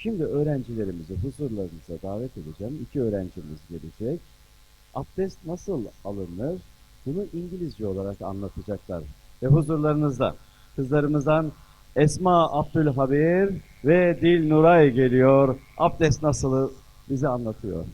Şimdi öğrencilerimizi huzurlarınıza davet edeceğim. 2 öğrencimiz gelecek. Abdest nasıl alınır? Bunu İngilizce olarak anlatacaklar. Ve huzurlarınızda kızlarımızdan Esma Abdülhabir ve Dil Nuray geliyor. Abdest nasıl bize anlatıyor.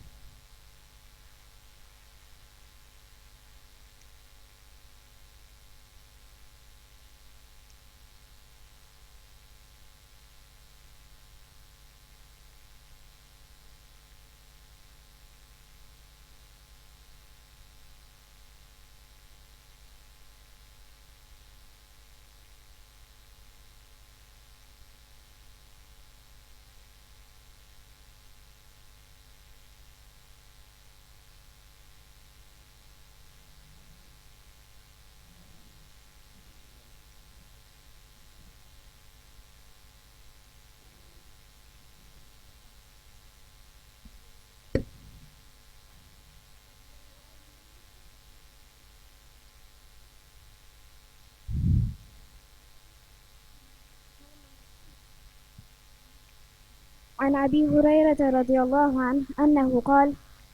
عن أبي هريرة رضي الله عنه أنه قال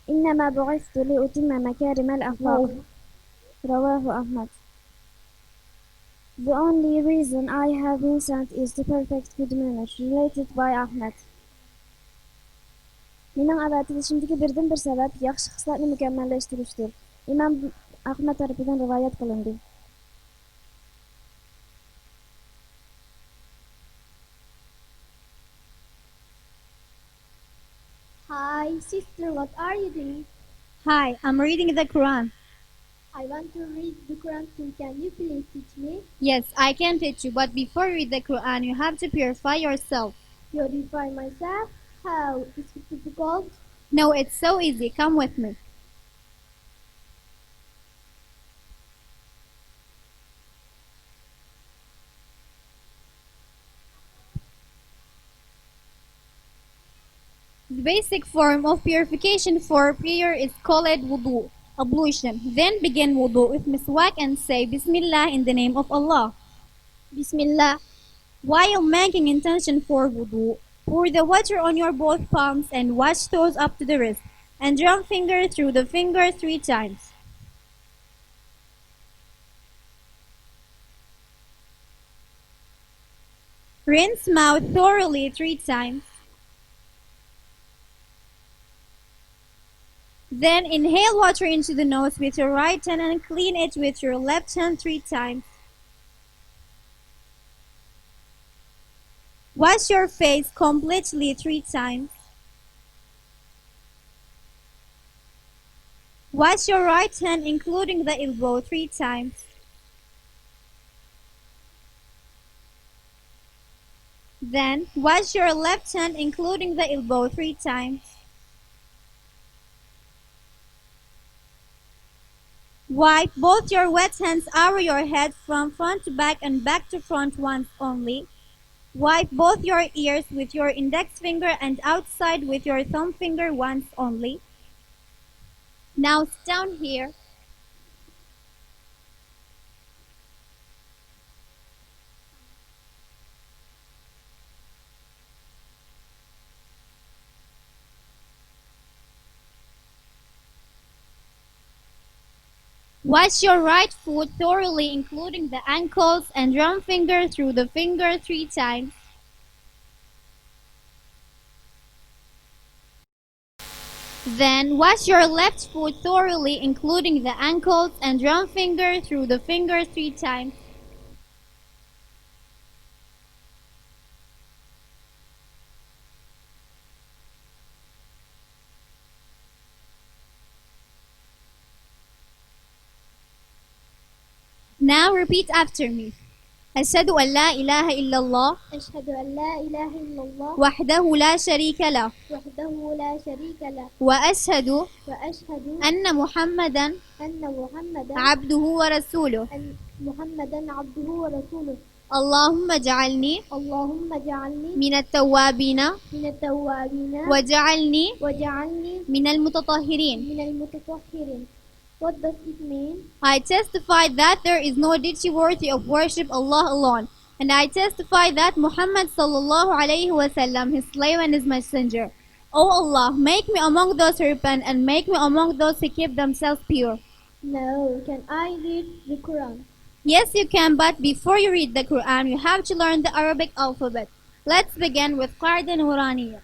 إنما بعثت لأتم مكارم الأخلاق رواه أحمد. The only reason I have been sent is to perfect good manners, related by Ahmed. Mening avatilishimdagi birdan bir sabab yaxshi xislatni mukammallashtirishdir. Imom Ahmad tarafidan rivoyat qilindi. Hi, sister, what are you doing? Hi, I'm reading the Quran. I want to read the Quran too. Can you please teach me? Yes, I can teach you, but before you read the Quran, you have to purify yourself. Purify myself? How? Is it difficult? No, it's so easy. Come with me. The basic form of purification for prayer is called wudu, ablution. Then begin wudu with miswak and say Bismillah in the name of Allah. Bismillah. While making intention for wudu, pour the water on your both palms and wash toes up to the wrist, and drum finger through the finger 3 times. Rinse mouth thoroughly 3 times. Then inhale water into the nose with your right hand and clean it with your left hand 3 times. Wash your face completely 3 times. Wash your right hand including the elbow 3 times. Then wash your left hand including the elbow 3 times. Wipe both your wet hands over your head from front to back and back to front once only. Wipe both your ears with your index finger and outside with your thumb finger once only. Now sit down here. Wash your right foot thoroughly including the ankles and drum finger through the finger 3 times. Then wash your left foot thoroughly including the ankles and drum finger through the finger 3 times. Now repeat after me. أشهد أن لا إله إلا الله أشهد أن لا إله إلا الله وحده لا شريك له وحده لا شريك له وأشهد وأشهد أن محمدا أن محمدا عبده ورسوله. أن محمدا عبده ورسوله. اللهم اجعلني اللهم اجعلني من التوابين من التوابين واجعلني واجعلني من المتطهرين. من المتطهرين. What does it mean? I testify that there is no deity worthy of worship Allah alone, And I testify that Muhammad sallallahu alayhi wasallam, his slave and his messenger. O Allah, make me among those who repent and make me among those who keep themselves pure. No, can I read the Quran? Yes, you can, but before you read the Quran, you have to learn the Arabic alphabet. Let's begin with قاعدة نورانية.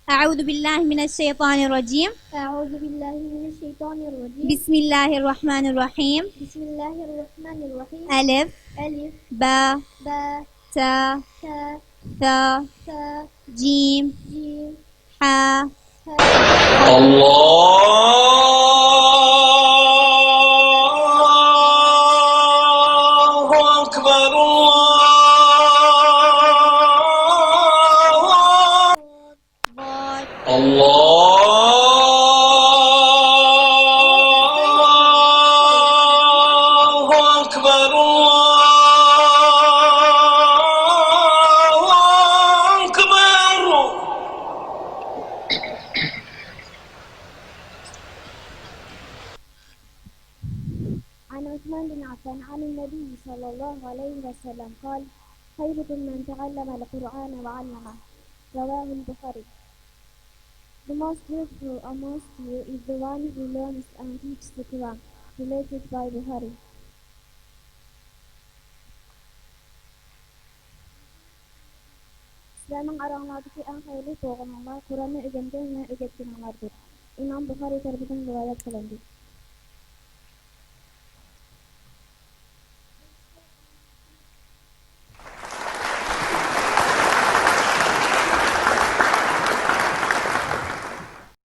أعوذ بالله من الشيطان الرجيم. أعوذ بالله من الشيطان الرجيم. بسم الله الرحمن الرحيم. بسم الله الرحمن الرحيم. ألف ألف با با تا تا ثا ثا جيم جيم حا الله أكبر ضاد الله أكبر الله أكبر. عن عثمان بن عفان عن النبي صلى الله عليه وسلم قال خيركم من تعلم القرآن وعلمه رواه البخاري. The most beautiful amongst you is the one who learns and teaches the Quran, related by Bukhari. Sizlerning arаңlardaki en hayırlı doğanlar Kur'an'ı öğrengen ve öğretkenlerdir. İmam Bukhari tarafından rivayet kılındı.